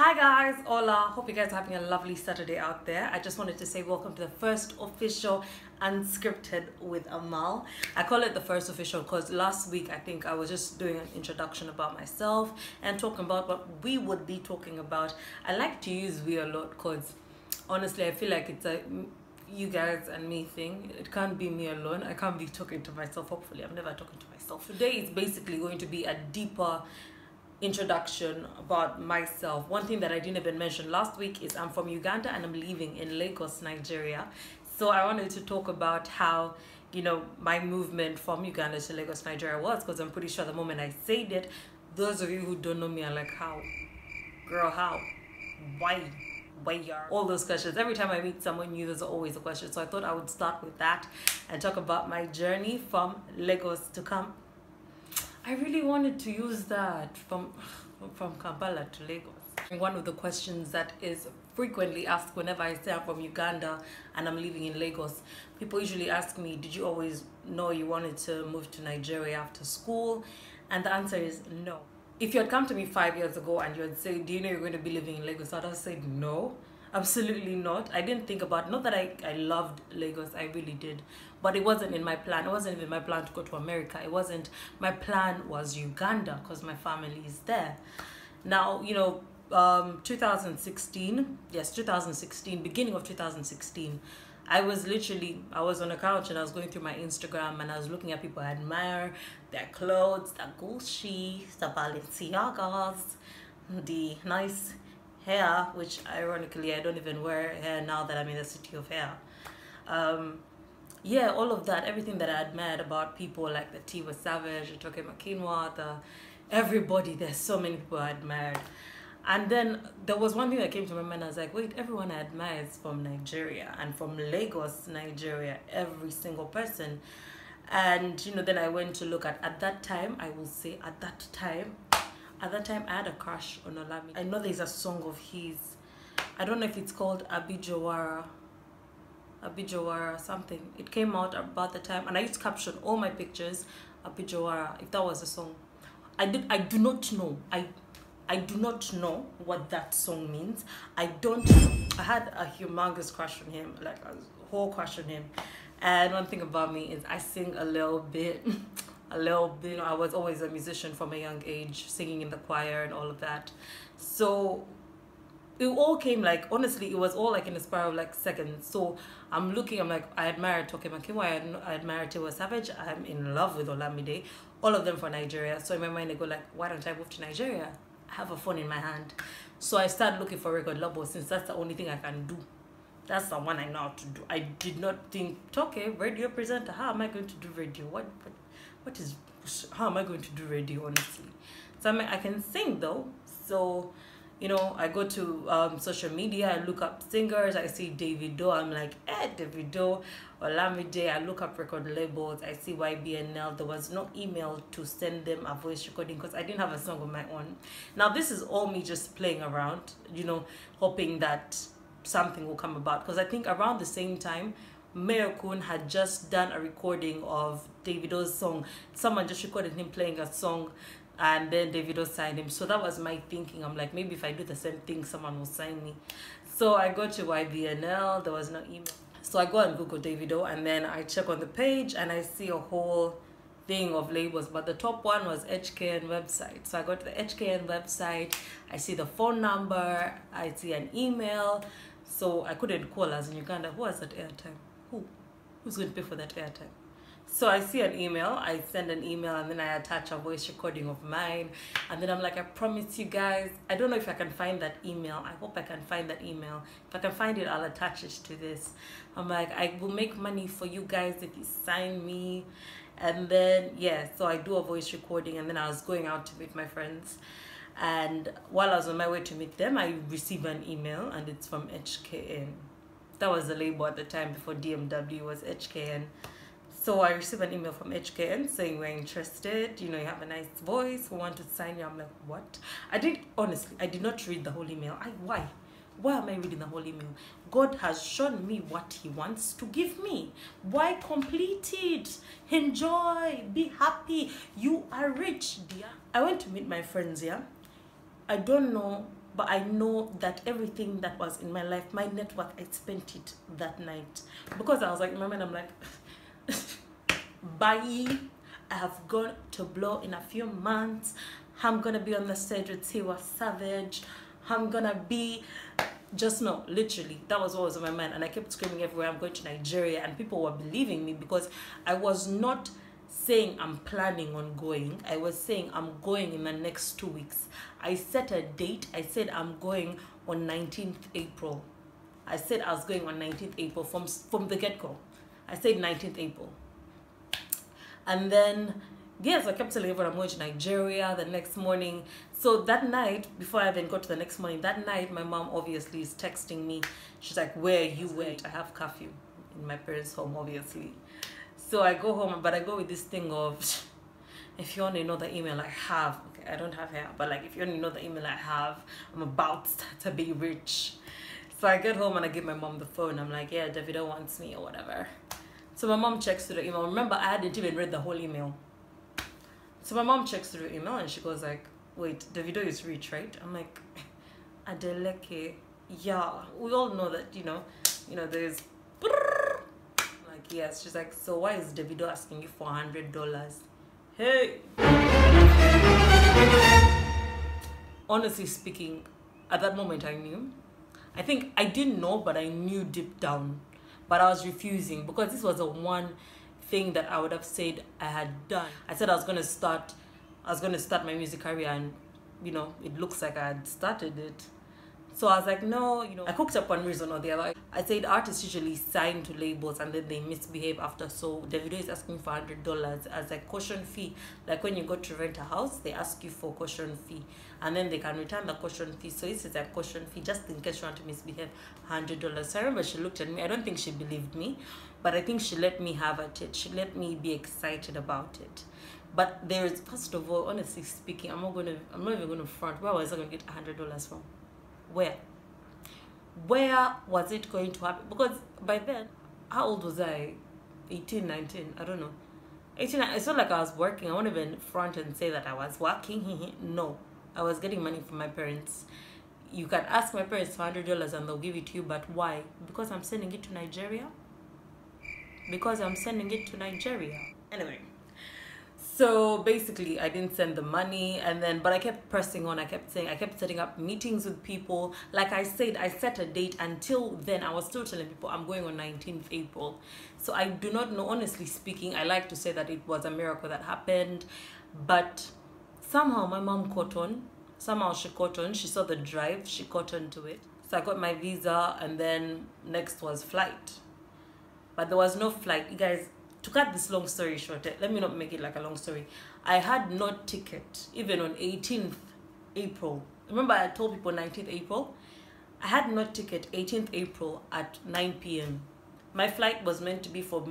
Hi guys, hola, hope you guys are having a lovely Saturday out there. I just wanted to say welcome to the first official Unscripted with Amal. I call it the first official because last week I think I was just doing an introduction about myself and talking about what we would be talking about. I like to use we a lot because honestly I feel like it's a you guys and me thing. It can't be me alone. I can't be talking to myself. Hopefully I'm never talking to myself. Today is basically going to be a deeper introduction about myself. One thing that I didn't even mention last week is I'm from Uganda and I'm living in Lagos, Nigeria. So I wanted to talk about how, you know, my movement from Uganda to Lagos, Nigeria was, because I'm pretty sure the moment I said it, those of you who don't know me are like, how? Girl, how? Why? All those questions. Every time I meet someone new, there's always a question. So I thought I would start with that and talk about my journey from Lagos to Camp. I really wanted to use that from Kampala to Lagos. One of the questions that is frequently asked whenever I say I'm from Uganda and I'm living in Lagos, people usually ask me, did you always know you wanted to move to Nigeria after school? And the answer is no. If you had come to me 5 years ago and you had said, do you know you're going to be living in Lagos? I'd have said no, absolutely not. I didn't think about, not that I loved Lagos, I really did. But it wasn't in my plan. It wasn't even my plan to go to America. It wasn't, my plan was Uganda because my family is there. Now, you know, 2016, beginning of 2016, I was on a couch and I was going through my Instagram and I was looking at people I admire, their clothes, the Gucci, the Balenciagas, the nice hair, which ironically I don't even wear hair now that I'm in the city of hair. Yeah, all of that, everything that I admired about people like the Tiwa Savage, the Toke Makinwa, everybody, there's so many people I admired. And then there was one thing that came to my mind. I was like, wait, everyone I admire is from Nigeria and from Lagos, Nigeria, every single person. And, you know, then I went to look at that time, I will say at that time I had a crush on Olamide. I know there's a song of his, I don't know if it's called Abijawara something. It came out about the time and I used to caption all my pictures Abijawara, if that was a song. I do not know what that song means. I had a humongous crush on him, like a whole crush on him. And one thing about me is I sing a little bit. You know, I was always a musician from a young age, singing in the choir and all of that. So it all came, like, honestly, it was all like in a spiral of like seconds. So I'm like, I admire Toke Makinwa, I admire Tiwa Savage, I'm in love with Olamide, all of them from Nigeria. So in my mind I go like, why don't I move to Nigeria? I have a phone in my hand. So I started looking for record labels since that's the only thing I can do. That's the one I know how to do. I did not think, okay, radio presenter, how am I going to do radio? How am I going to do radio, honestly? So I can sing though. So, you know, I go to social media, I look up singers, I see Davido, I'm like, Davido, Olamide, I look up record labels, I see YBNL. There was no email to send them a voice recording because I didn't have a song of my own. Now this is all me just playing around, you know, hoping that something will come about, because I think around the same time Mayor Kun had just done a recording of Davido's song. Someone just recorded him playing a song and then Davido signed him. So that was my thinking. I'm like, maybe if I do the same thing, someone will sign me. So I go to YBNL, there was no email. So I go and Google Davido and then I check on the page and I see a whole thing of labels, but the top one was HKN website. So I go to the HKN website, I see the phone number, I see an email. So I couldn't call us in Uganda. Who has that airtime? Who's going to pay for that airtime? So I see an email, I send an email and then I attach a voice recording of mine. And then I'm like, I promise you guys, I don't know if I can find that email. I hope I can find that email. If I can find it, I'll attach it to this. I'm like, I will make money for you guys if you sign me. And then, yeah, so I do a voice recording and then I was going out to meet my friends. And while I was on my way to meet them, I received an email and it's from HKN. That was the label at the time before DMW was HKN. So I received an email from HKN saying we're interested, you know, you have a nice voice, we want to sign you. I'm like, what? Honestly, I did not read the whole email. Why am I reading the whole email? God has shown me what he wants to give me. Why complete it? Enjoy, be happy. You are rich, dear. I went to meet my friends, yeah. I don't know But I know that everything that was in my life, my net worth, I spent it that night. Because I was like, in my mind, I'm like, bye. I have gone to blow in a few months. I'm gonna be on the stage with Tiwa Savage. I'm gonna be, just no, literally, that was what was on my mind. And I kept screaming everywhere, I'm going to Nigeria, and people were believing me because I was not saying I'm planning on going. I was saying I'm going in the next 2 weeks. I set a date. I said I'm going on 19th April. I said I was going on 19th April from the get-go. I said 19th April. And then, yes, I kept telling everyone I'm going to Nigeria the next morning. So that night, before I even got to the next morning, that night, my mom obviously is texting me. She's like, where are you? Where? I have curfew in my parents' home, obviously. So I go home, but I go with this thing of, if you want to know the email I have, okay, I don't have hair, but like, if you want to know the email I have, I'm about to be rich. So I get home and I give my mom the phone. I'm like, yeah, Davido wants me or whatever. So my mom checks through the email. Remember, I hadn't even read the whole email. So my mom checks through the email and she goes like, wait, Davido is rich, right? I'm like, Adeleke, yeah. We all know that, you know, there's, like, yes. She's like, so why is Davido asking you for $100? Hey. Honestly speaking, at that moment I knew. I think I didn't know, but I knew deep down. But I was refusing because this was the one thing that I would have said I had done. I said I was gonna start my music career, and you know, it looks like I had started it. So I was like, no, you know, I cooked up one reason or the other. I said artists usually sign to labels and then they misbehave after. So Davido is asking for $100 as a caution fee. Like when you go to rent a house, they ask you for caution fee and then they can return the caution fee. So this is a caution fee just in case you want to misbehave, $100. So I remember she looked at me. I don't think she believed me, but I think she let me have at it. She let me be excited about it. But there's, first of all, honestly speaking, I'm not even gonna front. Where was I gonna get $100 from? Where was it going to happen? Because by then, how old was I? 18, 19, I don't know. 18, it's not like I was working. I won't even front and say that I was working. No, I was getting money from my parents. You can ask my parents for $100 and they'll give it to you, but why? Because I'm sending it to Nigeria? Because I'm sending it to Nigeria. Anyway. So basically, I didn't send the money, but I kept pressing on. I kept setting up meetings with people. Like I said, I set a date. Until then, I was still telling people I'm going on 19th April. So I do not know, honestly speaking. I like to say that it was a miracle that happened, but somehow my mom caught on. Somehow she caught on. She saw the drive. She caught on to it. So I got my visa, and then next was flight. But there was no flight, you guys. To cut this long story short, let me not make it like a long story. I had no ticket even on 18th April. Remember I told people 19th April? I had no ticket 18th April at 9 p.m. My flight was meant to be for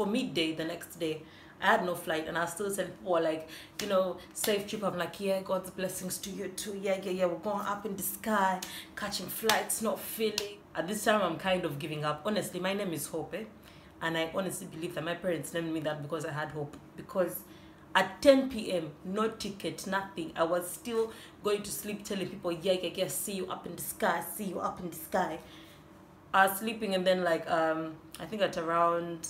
midday the next day. I had no flight and I still sent people like, you know, safe trip. I'm like, yeah, God's blessings to you too. Yeah, we're going up in the sky, catching flights, not feeling. At this time, I'm kind of giving up. Honestly, my name is Hope. And I honestly believe that my parents named me that because I had hope. Because at 10 p.m., no ticket, nothing. I was still going to sleep telling people, yeah, see you up in the sky, see you up in the sky. I was sleeping and then like, I think at around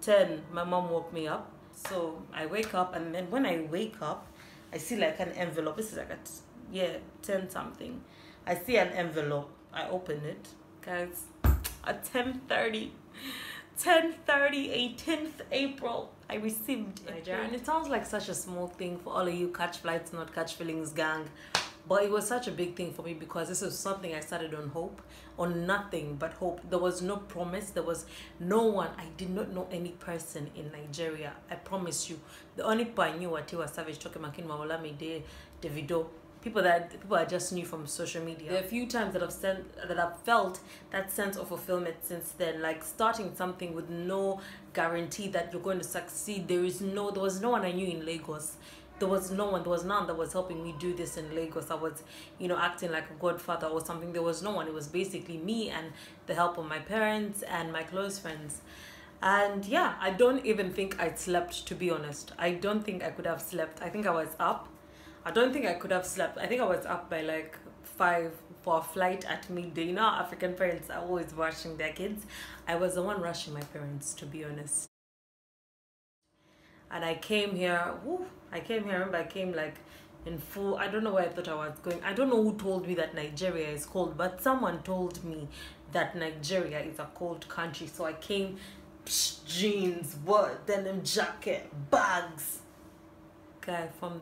10, my mom woke me up. So I wake up and then when I wake up, I see like an envelope. This is like 10 something. I see an envelope. I open it. Guys, at 10:30. 18th April, I received Nigeria. And it sounds like such a small thing for all of you catch flights, not catch feelings gang. But it was such a big thing for me because this was something I started on hope, on nothing but hope. There was no promise. There was no one. I did not know any person in Nigeria. I promise you. The only people I knew were Tiwa Savage, Toke Makin, Maolamide, Davido. People I just knew from social media. There are a few times that I've felt that sense of fulfillment since then, like starting something with no guarantee that you're going to succeed. There was no one I knew in Lagos. There was none that was helping me do this in Lagos. I was, you know, acting like a godfather or something. There was no one. It was basically me and the help of my parents and my close friends. And yeah, I don't even think I slept, to be honest. I don't think I could have slept. I think I was up. I don't think I could have slept. I think I was up by like 5 for a flight at midday. You know, African parents are always rushing their kids. I was the one rushing my parents, to be honest. And I came here. I remember I came like in full. I don't know where I thought I was going. I don't know who told me that Nigeria is cold, but someone told me that Nigeria is a cold country. So I came, jeans, what, denim jacket, bags. Guy, from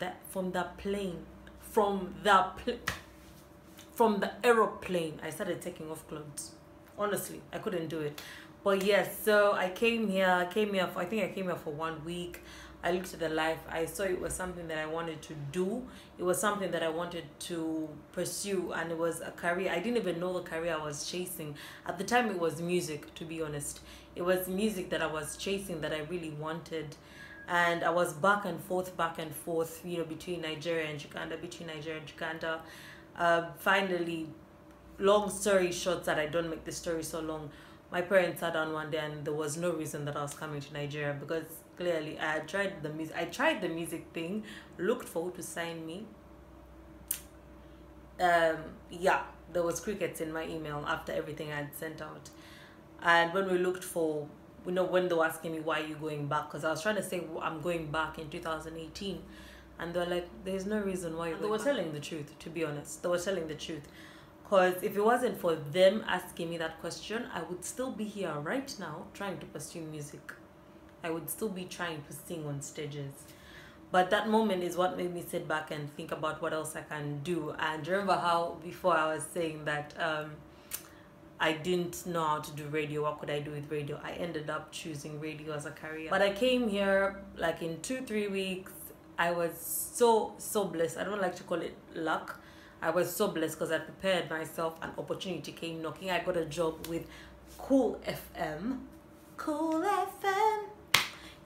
the aeroplane, I started taking off clothes. Honestly, I couldn't do it. But yes, so I came here. I think I came here for 1 week. I looked at the life. I saw it was something that I wanted to do. It was something that I wanted to pursue, and it was a career. I didn't even know the career I was chasing. At the time, it was music, to be honest. It was music that I was chasing, that I really wanted. And I was back and forth, you know, between Nigeria and Uganda, finally, long story short, that I don't make the story so long, my parents sat down one day and there was no reason that I was coming to Nigeria, because clearly I had tried the music. I tried the music thing, looked for who to sign me. Yeah, there was crickets in my email after everything I had sent out. And when we looked for, you know, when they were asking me, why are you going back? Because I was trying to say, well, I'm going back in 2018. And they were like, there's no reason why you're going back. They were telling the truth, to be honest. They were telling the truth. Because if it wasn't for them asking me that question, I would still be here right now trying to pursue music. I would still be trying to sing on stages. But that moment is what made me sit back and think about what else I can do. And remember how before I was saying that I didn't know how to do radio. What could I do with radio? I ended up choosing radio as a career. But I came here like in 2-3 weeks. I was so blessed. I don't like to call it luck. I was so blessed because I prepared myself. An opportunity came knocking. I got a job with Cool FM. Cool FM.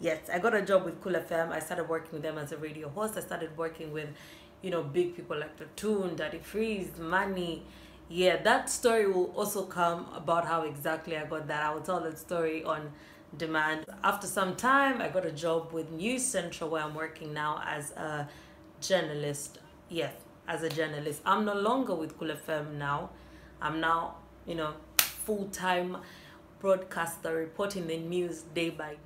Yes, I got a job with Cool FM. I started working with them as a radio host. I started working with, you know, big people like Platoon, Daddy Freeze, Money. Yeah, that story will also come about how exactly I got that. I will tell that story on demand. After some time, I got a job with News Central, where I'm working now as a journalist. Yes, as a journalist. I'm no longer with Cool FM now. I'm now, you know, full-time broadcaster, reporting the news day by day.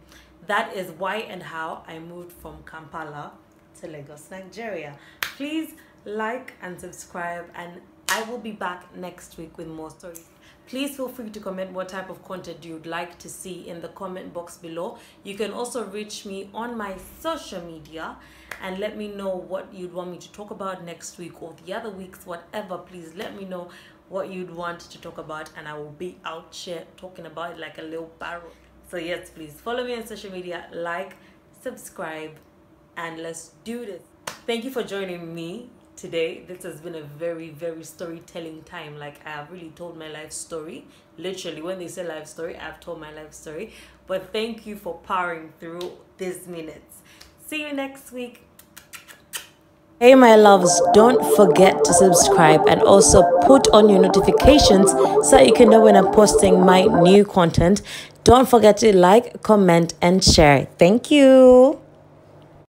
That is why and how I moved from Kampala to Lagos, Nigeria. Please like and subscribe, and I will be back next week with more stories. Please feel free to comment what type of content you'd like to see in the comment box below. You can also reach me on my social media and let me know what you'd want me to talk about next week or the other weeks, whatever. Please let me know what you'd want to talk about, and I will be out here talking about it like a little parrot. So yes, please follow me on social media, like, subscribe, and let's do this. Thank you for joining me today. This has been a very storytelling time. Like, I have really told my life story. Literally, when they say life story, I've told my life story. But thank you for powering through these minutes. See you next week. Hey my loves, don't forget to subscribe and also put on your notifications so you can know when I'm posting my new content. Don't forget to like, comment, and share. Thank you.